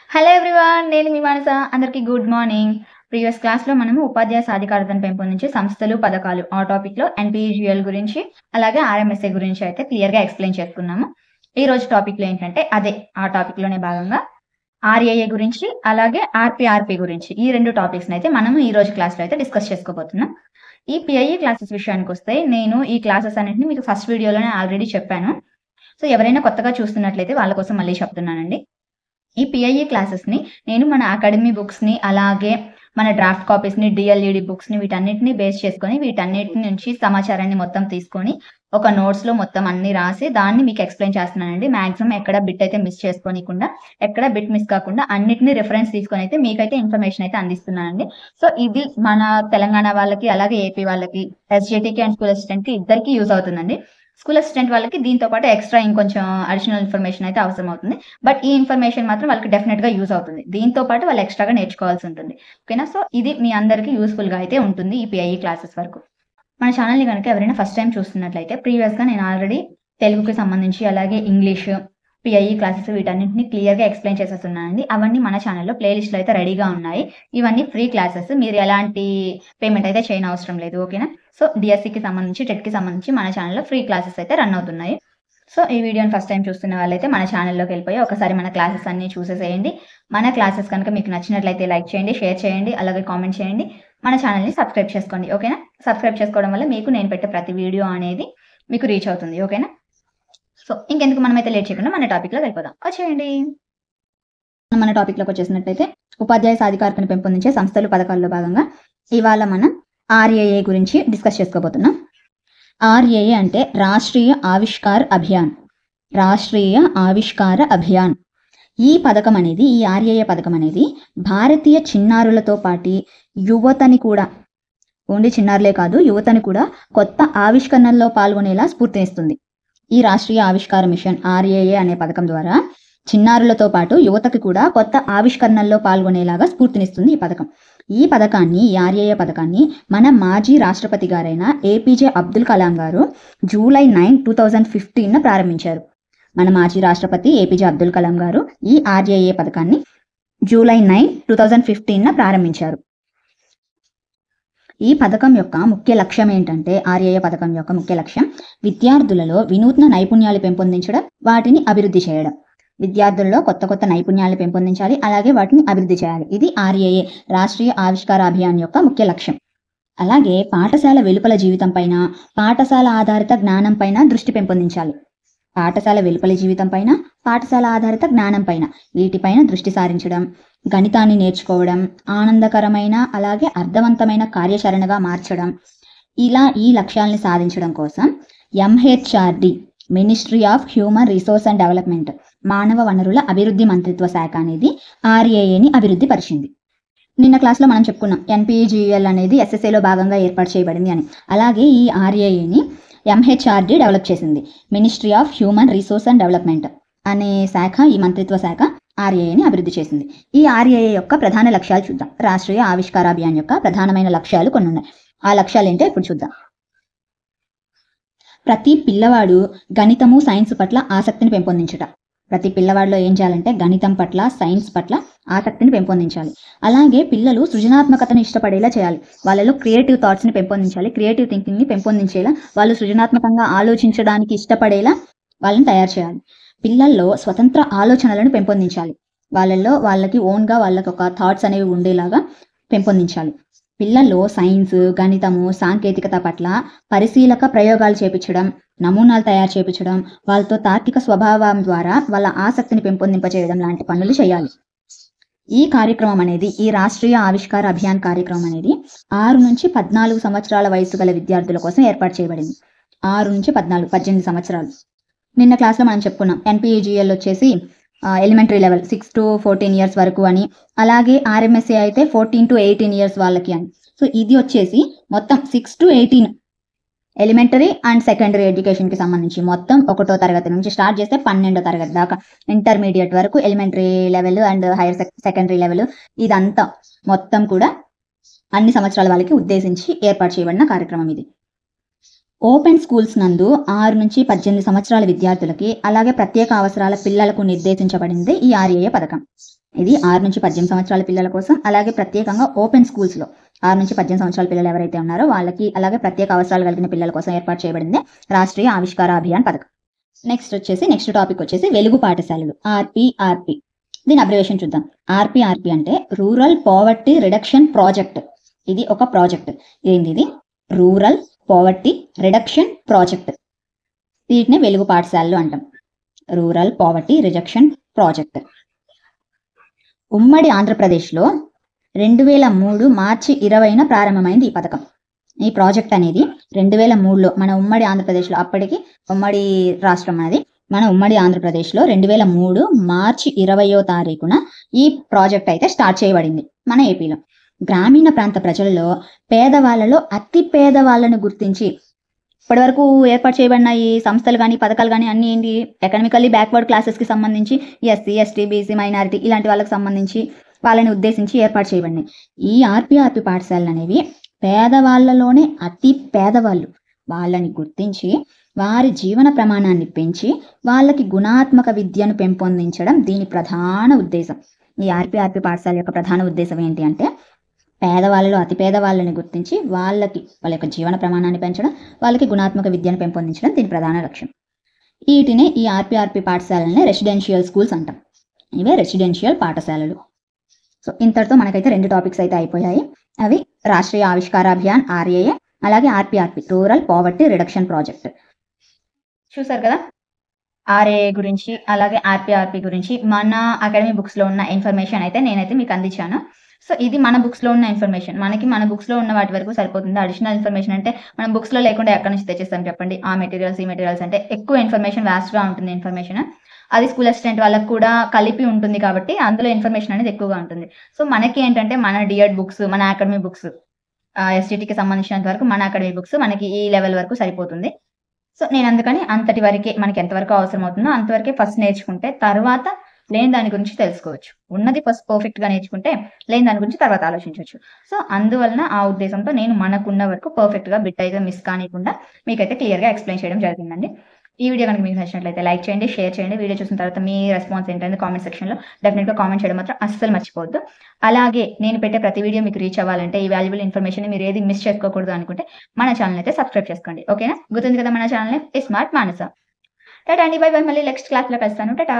Hello everyone, నేను మీ మానస. అందరికీ good morning. Previous క్లాస్లో మనము ఉపాధ్యాయ సాధికారతను పెంపొందించే సంస్థలు పథకాలు ఆ టాపిక్లో ఎన్పిజిఎల్ గురించి అలాగే ఆర్ఎంఎస్ఏ గురించి అయితే క్లియర్గా ఎక్స్ప్లెయిన్ చేసుకున్నాము. ఈ రోజు టాపిక్లో ఏంటంటే అదే ఆ టాపిక్లోనే భాగంగా ఆర్ఏఏ గురించి అలాగే ఆర్పిఆర్పి గురించి ఈ రెండు టాపిక్స్ని అయితే మనము ఈ రోజు క్లాస్లో అయితే డిస్కస్ చేసుకోబోతున్నాం. ఈ పిఐఈ క్లాసెస్ విషయానికి వస్తే నేను ఈ క్లాసెస్ అన్నింటినీ మీకు ఫస్ట్ వీడియోలోనే ఆల్రెడీ చెప్పాను. సో ఎవరైనా కొత్తగా చూస్తున్నట్లయితే వాళ్ళ కోసం మళ్ళీ చెప్తున్నానండి. ఈ పిఐఈ క్లాసెస్ని నేను మన అకాడమీ బుక్స్ని అలాగే మన డ్రాఫ్ట్ కాపీస్ని డిఎల్ఈడి బుక్స్ని వీటన్నిటిని బేస్ చేసుకొని వీటన్నిటి నుంచి సమాచారాన్ని మొత్తం తీసుకొని ఒక నోట్స్లో మొత్తం అన్ని రాసి దాన్ని మీకు ఎక్స్ప్లెయిన్ చేస్తున్నానండి. మాక్సిమం ఎక్కడ బిట్ అయితే మిస్ చేసుకోనికుండా ఎక్కడ బిట్ మిస్ కాకుండా అన్నిటిని రిఫరెన్స్ తీసుకొని అయితే మీకైతే ఇన్ఫర్మేషన్ అయితే అందిస్తున్నానండి. సో ఇది మన తెలంగాణ వాళ్ళకి అలాగే ఏపీ వాళ్ళకి ఎస్జేటీకి అండ్ స్కూల్ అసిస్టెంట్కి ఇద్దరికి యూజ్ అవుతుందండి. స్కూల్ అసిస్టెంట్ వాళ్ళకి దీంతో పాటు ఎక్స్ట్రా ఇంకొంచెం అడిషనల్ ఇన్ఫర్మేషన్ అయితే అవసరం అవుతుంది. బట్ ఈ ఇన్ఫర్మేషన్ మాత్రం వాళ్ళకి డెఫినెట్గా యూజ్ అవుతుంది. దీంతో పాటు వాళ్ళు ఎక్స్ట్రాగా నేర్చుకోవాల్సి ఉంటుంది. ఓకేనా? సో ఇది మీ అందరికీ యూస్ఫుల్గా అయితే ఉంటుంది ఈ పిఐఈ క్లాసెస్ వరకు. మన ఛానల్ని కనుక ఎవరైనా ఫస్ట్ టైం చూస్తున్నట్లయితే ప్రీవియస్గా నేను ఆల్రెడీ తెలుగుకి సంబంధించి అలాగే ఇంగ్లీష్ పిఐఈ క్లాసెస్ వీటన్నింటినీ క్లియర్గా ఎక్స్ప్లెయిన్ చేసేస్తున్నానండి. అవన్నీ మన ఛానల్లో ప్లేలిస్ట్లో అయితే రెడీగా ఉన్నాయి. ఇవన్నీ ఫ్రీ క్లాసెస్, మీరు ఎలాంటి పేమెంట్ అయితే చేయని అవసరం లేదు. ఓకేనా? సో డిఎస్సికి సంబంధించి టెట్కి సంబంధించి మన ఛానల్లో ఫ్రీ క్లాసెస్ అయితే రన్ అవుతున్నాయి. సో ఈ వీడియోని ఫస్ట్ టైం చూస్తున్న వాళ్ళైతే మన ఛానల్లోకి వెళ్ళిపోయి ఒకసారి మన క్లాసెస్ అన్నీ చూసేసేయండి. మన క్లాసెస్ కనుక మీకు నచ్చినట్లయితే లైక్ చేయండి, షేర్ చేయండి, అలాగే కామెంట్ చేయండి. మన ఛానల్ని సబ్స్క్రైబ్ చేసుకోండి. ఓకేనా? సబ్స్క్రైబ్ చేసుకోవడం వల్ల మీకు నేను పెట్టే ప్రతి వీడియో అనేది మీకు రీచ్ అవుతుంది. ఓకేనా? సో ఇంకెందుకు మనమైతే లేట్ చేయకుండా మన టాపిక్లోకి వెళ్ళిపోదాం. వచ్చేయండి. మన టాపిక్లోకి వచ్చేసినట్లయితే ఉపాధ్యాయ సాధికారతను పెంపొందించే సంస్థలు పథకాల్లో భాగంగా ఇవాళ మనం ఆర్ఏఏ గురించి డిస్కస్ చేసుకోబోతున్నాం. ఆర్ఏఏ అంటే రాష్ట్రీయ ఆవిష్కార్ అభియాన్. రాష్ట్రీయ ఆవిష్కార అభియాన్. ఈ పథకం అనేది, ఈ ఆర్ఏఏ పథకం అనేది భారతీయ చిన్నారులతో పాటు యువతని కూడా, ఓన్లీ చిన్నారులే కాదు యువతని కూడా కొత్త ఆవిష్కరణల్లో పాల్గొనేలా స్ఫూర్తినిస్తుంది. ఈ రాష్ట్రీయ ఆవిష్కార మిషన్ ఆర్ఏఏ అనే పథకం ద్వారా చిన్నారులతో పాటు యువతకి కూడా కొత్త ఆవిష్కరణల్లో పాల్గొనేలాగా స్ఫూర్తినిస్తుంది ఈ పథకం. ఈ పథకాన్ని, ఈ ఆర్ఏఏ పథకాన్ని మన మాజీ రాష్ట్రపతి గారైన ఏపీజే అబ్దుల్ కలాం గారు జూలై 9, 2015 ప్రారంభించారు. మన మాజీ రాష్ట్రపతి ఏపీజే అబ్దుల్ కలాం గారు ఈ ఆర్ఏఏ పథకాన్ని జూలై 9, 2015 ప్రారంభించారు. ఈ పథకం యొక్క ముఖ్య లక్ష్యం ఏంటంటే, ఆర్ఏఏ పథకం యొక్క ముఖ్య లక్ష్యం విద్యార్థులలో వినూత్న నైపుణ్యాలు పెంపొందించడం, వాటిని అభివృద్ధి చేయడం. విద్యార్థుల్లో కొత్త కొత్త నైపుణ్యాలు పెంపొందించాలి, అలాగే వాటిని అభివృద్ధి చేయాలి. ఇది ఆర్ఏఏ రాష్ట్రీయ ఆవిష్కార అభియాన్ యొక్క ముఖ్య లక్ష్యం. అలాగే పాఠశాల వెలుపల జీవితం పైన, పాఠశాల ఆధారిత జ్ఞానం పైన దృష్టి పెంపొందించాలి. పాఠశాల వెలుపల జీవితం పైన, పాఠశాల ఆధారిత జ్ఞానం పైన, వీటిపైన దృష్టి సారించడం, గణితాన్ని నేర్చుకోవడం ఆనందకరమైన అలాగే అర్థవంతమైన కార్యాచరణగా మార్చడం, ఇలా ఈ లక్ష్యాలని సాధించడం కోసం MHRD, ministry of human resource and development, మానవ వనరుల అభివృద్ధి మంత్రిత్వ శాఖ అనేది ఆర్ఏఏని అభివృద్ధి పరిచింది. నిన్న క్లాస్లో మనం చెప్పుకున్నాం ఎన్పిజిఎల్ అనేది ఎస్ఎస్ఏలో భాగంగా ఏర్పాటు చేయబడింది అని. అలాగే ఈ ఆర్ఏఏని ఎంహెచ్ఆర్డి డెవలప్ చేసింది. Ministry of human resource and development అనే శాఖ, ఈ మంత్రిత్వ శాఖ ఆర్ఏఏని అభివృద్ధి చేసింది. ఈ ఆర్ఏఏ యొక్క ప్రధాన లక్ష్యాలు చూద్దాం. రాష్ట్రీయ ఆవిష్కార అభియాన్ యొక్క ప్రధానమైన లక్ష్యాలు కొన్ని ఉన్నాయి. ఆ లక్ష్యాలు ఏంటో ఇప్పుడు చూద్దాం. ప్రతి పిల్లవాడు గణితము, సైన్స్ పట్ల ఆసక్తిని పెంపొందించుట. ప్రతి పిల్లవాడిలో ఏం చేయాలంటే గణితం పట్ల, సైన్స్ పట్ల ఆసక్తిని పెంపొందించాలి. అలాగే పిల్లలు సృజనాత్మకతను ఇష్టపడేలా చేయాలి. వాళ్ళలో క్రియేటివ్ థాట్స్ని పెంపొందించాలి. క్రియేటివ్ థింకింగ్ని పెంపొందించేలా, వాళ్ళు సృజనాత్మకంగా ఆలోచించడానికి ఇష్టపడేలా వాళ్ళని తయారు చేయాలి. పిల్లల్లో స్వతంత్ర ఆలోచనలను పెంపొందించాలి. వాళ్ళకి ఓన్గా వాళ్ళకి ఒక థాట్స్ అనేవి ఉండేలాగా పెంపొందించాలి. పిల్లల్లో సైన్స్, గణితము, సాంకేతికత పట్ల పరిశీలక ప్రయోగాలు చేపించడం, నమూనాలు తయారు చేపించడం, వాళ్ళతో తార్కిక స్వభావం ద్వారా వాళ్ళ ఆసక్తిని పెంపొందింపచేయడం లాంటి పనులు చేయాలి. ఈ కార్యక్రమం అనేది, ఈ రాష్ట్రీయ ఆవిష్కార అభియాన్ కార్యక్రమం అనేది 6 నుంచి 14 సంవత్సరాల వయసు గల విద్యార్థుల కోసం ఏర్పాటు చేయబడింది. 6 నుంచి 14, 18 సంవత్సరాలు. నిన్న క్లాస్లో మనం చెప్పుకున్నాం ఎన్పిజిఎల్ వచ్చేసి ఎలిమెంటరీ లెవెల్ 6 to 14 years వరకు అని, అలాగే ఆర్ఎంఎస్ఏ అయితే 14 to 18 years వాళ్ళకి అని. సో ఇది వచ్చేసి మొత్తం 6 to 18 ఎలిమెంటరీ అండ్ సెకండరీ ఎడ్యుకేషన్కి సంబంధించి మొత్తం 1వ తరగతి నుంచి స్టార్ట్ చేస్తే 12వ తరగతి దాకా ఇంటర్మీడియట్ వరకు elementary level and higher secondary level, ఇదంతా మొత్తం కూడా అన్ని సంవత్సరాల వాళ్ళకి ఉద్దేశించి ఏర్పాటు చేయబడిన కార్యక్రమం ఇది. ఓపెన్ స్కూల్స్ నందు 6-18 సంవత్సరాల విద్యార్థులకి, అలాగే ప్రత్యేక అవసరాల పిల్లలకు నిర్దేశించబడింది ఈ ఆర్ఏఏ పథకం. ఇది 6-18 సంవత్సరాల పిల్లల కోసం, అలాగే ప్రత్యేకంగా ఓపెన్ స్కూల్స్‌లో 6-18 సంవత్సరాల పిల్లలు ఎవరైతే ఉన్నారో వాళ్ళకి, అలాగే ప్రత్యేక అవసరాలు కలిగిన పిల్లల కోసం ఏర్పాటు చేయబడింది రాష్ట్రీయ ఆవిష్కార అభియాన్ పథకం. నెక్స్ట్ టాపిక్ వచ్చేసి వెలుగు పాఠశాలలు, ఆర్‌పీఆర్‌పీ. దీని అబ్రివేషన్ చూద్దాం. ఆర్‌పీఆర్‌పీ అంటే రూరల్ పావర్టీ రిడక్షన్ ప్రాజెక్ట్. ఇది ఒక ప్రాజెక్ట్. ఏంది ఇది? Rural poverty reduction project. వీటిని వెలుగు పాఠశాలలు అంటాం. Rural poverty reduction project. ఉమ్మడి ఆంధ్రప్రదేశ్లో 2003 మార్చి 20న ప్రారంభమైంది ఈ పథకం. ఈ ప్రాజెక్ట్ అనేది 2003లో మన ఉమ్మడి ఆంధ్రప్రదేశ్లో, అప్పటికి ఉమ్మడి రాష్ట్రం అనేది, మన ఉమ్మడి ఆంధ్రప్రదేశ్లో 2003 మార్చి 20వ తారీఖున ఈ ప్రాజెక్ట్ అయితే స్టార్ట్ చేయబడింది మన ఏపీలో. గ్రామీణ ప్రాంత ప్రజలలో పేదవాళ్ళలో అతి పేదవాళ్ళను గుర్తించి, ఇప్పటివరకు ఏర్పాటు చేయబడిన ఈ సంస్థలు కానీ పథకాలు కానీ అన్నీ ఏంటి, ఎకనామికల్లీ బ్యాక్వర్డ్ క్లాసెస్కి సంబంధించి, ఎస్సీ, ఎస్టీ, బీసీ, మైనారిటీ ఇలాంటి వాళ్ళకి సంబంధించి వాళ్ళని ఉద్దేశించి ఏర్పాటు చేయబడినాయి. ఈ ఆర్‌పీఆర్‌పీ పాఠశాలలు అనేవి పేదవాళ్ళలోనే అతి పేదవాళ్ళు వాళ్ళని గుర్తించి వారి జీవన ప్రమాణాన్ని పెంచి వాళ్ళకి గుణాత్మక విద్యను పెంపొందించడం దీని ప్రధాన ఉద్దేశం. ఈ ఆర్‌పీఆర్‌పీ పాఠశాల యొక్క ప్రధాన ఉద్దేశం ఏంటి అంటే, పేదవాళ్ళలో అతి పేదవాళ్ళని గుర్తించి వాళ్ళ యొక్క జీవన ప్రమాణాన్ని పెంచడం, వాళ్ళకి గుణాత్మక విద్యను పెంపొందించడం దీని ప్రధాన లక్ష్యం. వీటినే ఈ ఆర్‌పీఆర్‌పీ పాఠశాలనే రెసిడెన్షియల్ స్కూల్స్ అంటాం. ఇవే రెసిడెన్షియల్ పాఠశాలలు. సో ఇంతటితో మనకైతే 2 టాపిక్స్ అయితే అయిపోయాయి. అవి రాష్ట్రీయ ఆవిష్కార అభియాన్ ఆర్ఏఏ, అలాగే ఆర్‌పీఆర్‌పీ రూరల్ పావర్టీ రిడక్షన్ ప్రాజెక్ట్. చూసారు కదా, ఆర్ఏఏ గురించి అలాగే ఆర్‌పీఆర్‌పీ గురించి మన అకాడమీ బుక్స్‌లో ఉన్న ఇన్ఫర్మేషన్ అయితే నేనైతే మీకు అందించాను. సో ఇది మన బుక్స్‌లో ఉన్న ఇన్ఫర్మేషన్. మనకి మన బుక్స్‌లో ఉన్న వాటి వరకు సరిపోతుంది. అడిషనల్ ఇన్ఫర్మేషన్ అంటే మనం బుక్స్‌లో లేకుండా ఎక్కడి నుంచి తెచ్చేస్తాం చెప్పండి. ఆ మెటీరియల్స్, ఈ మెటీరియల్స్ అంటే ఎక్కువ ఇన్ఫర్మేషన్, వాస్ట్‌గా ఉంటుంది ఇన్ఫర్మేషన్. అది స్కూల్ అసిస్టెంట్ వాళ్ళకి కూడా కలిపి ఉంటుంది కాబట్టి అందులో ఇన్ఫర్మేషన్ అనేది ఎక్కువగా ఉంటుంది. సో మనకి ఏంటంటే మన డిఎడ్ బుక్స్, మన అకాడమీ బుక్స్, ఎస్‌జిటికి సంబంధించినంత వరకు మన అకాడమీ బుక్స్ మనకి ఈ లెవెల్ వరకు సరిపోతుంది. సో నేను అందుకని అంతటి వరకే, మనకి ఎంతవరకు అవసరం అవుతుందో అంతవరకే ఫస్ట్ నేర్చుకుంటే తర్వాత లేని దాని గురించి తెలుసుకోవచ్చు. ఉన్నది ఫస్ట్ పర్ఫెక్ట్‌గా నేర్చుకుంటే లేని దాని గురించి తర్వాత ఆలోచించొచ్చు. సో అందువలన ఆ ఉద్దేశంతో నేను మనకున్న వరకు పర్ఫెక్ట్‌గా బిట్ అయితే మిస్ కానీయకుండా మీకైతే క్లియర్‌గా ఎక్స్‌ప్లెయిన్ చేయడం జరిగిందండి. ఈ వీడియో కనుక మీకు నచ్చినట్లయితే లైక్ చేయండి, షేర్ చేయండి. వీడియో చూసిన తర్వాత మీ రెస్పాన్స్ ఏంటనేది కామెంట్ సెక్షన్‌లో డెఫినెట్‌గా కామెంట్ చేయడం మాత్రం అస్సలు మర్చిపోవద్దు. అలాగే నేను పెట్టే ప్రతి వీడియో మీకు రీచ్ అవ్వాలంటే, ఈ వాల్యుబుల్ ఇన్ఫర్మేషన్‌ని మీరు ఏది మిస్ చేసుకోకూడదు అనుకుంటే మన ఛానెల్ అయితే సబ్స్క్రైబ్ చేసుకోండి. ఓకేనా? గుర్తుంది కదా మన ఛానల్ నేమ్ స్మార్ట్ మానస. టాటా అండి, బై బై. మళ్ళీ నెక్స్ట్ క్లాస్‌లో కలుస్తాను. టాటా.